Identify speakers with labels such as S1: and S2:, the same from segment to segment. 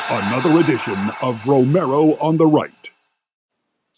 S1: Another edition of Romero on the Right.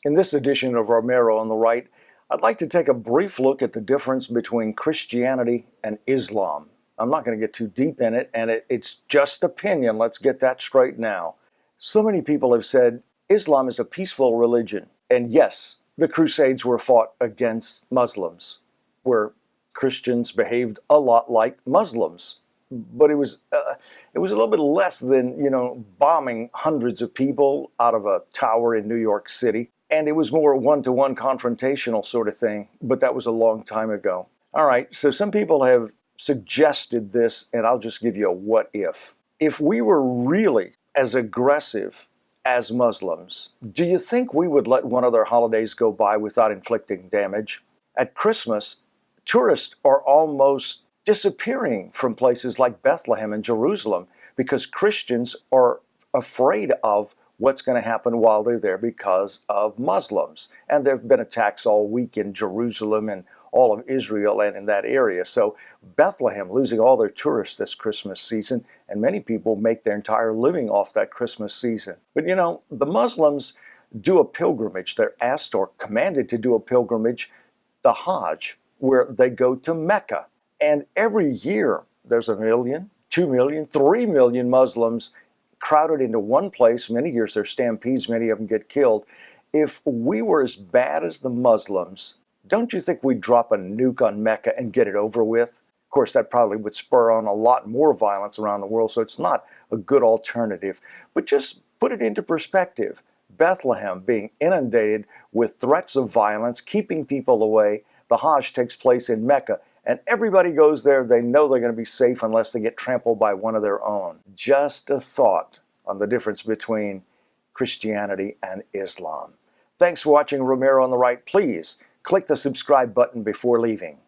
S2: In this edition of Romero on the Right, I'd like to take a brief look at the difference between Christianity and Islam. I'm not going to get too deep in it, and it's just opinion. Let's get that straight now. So many people have said Islam is a peaceful religion. And yes, the Crusades were fought against Muslims, where Christians behaved a lot like Muslims. But it was a little bit less than, bombing hundreds of people out of a tower in New York City. And it was more one-to-one confrontational sort of thing, but that was a long time ago. All right, so some people have suggested this, and I'll just give you a what if. If we were really as aggressive as Muslims, do you think we would let one of their holidays go by without inflicting damage? At Christmas, tourists are almost disappearing from places like Bethlehem and Jerusalem because Christians are afraid of what's going to happen while they're there because of Muslims. And there have been attacks all week in Jerusalem and all of Israel and in that area. So Bethlehem losing all their tourists this Christmas season, and many people make their entire living off that Christmas season. But the Muslims do a pilgrimage. They're asked or commanded to do a pilgrimage, the Hajj, where they go to Mecca. And every year there's 1 million, 2 million, 3 million Muslims crowded into one place. Many years there's stampedes, many of them get killed. If we were as bad as the Muslims, don't you think we'd drop a nuke on Mecca and get it over with? Of course, that probably would spur on a lot more violence around the world, so it's not a good alternative. But just put it into perspective. Bethlehem being inundated with threats of violence, keeping people away. The Hajj takes place in Mecca, and everybody goes there. They know they're going to be safe unless they get trampled by one of their own. Just a thought on the difference between Christianity and Islam. Thanks for watching Romero on the Right. Please click the subscribe button before leaving.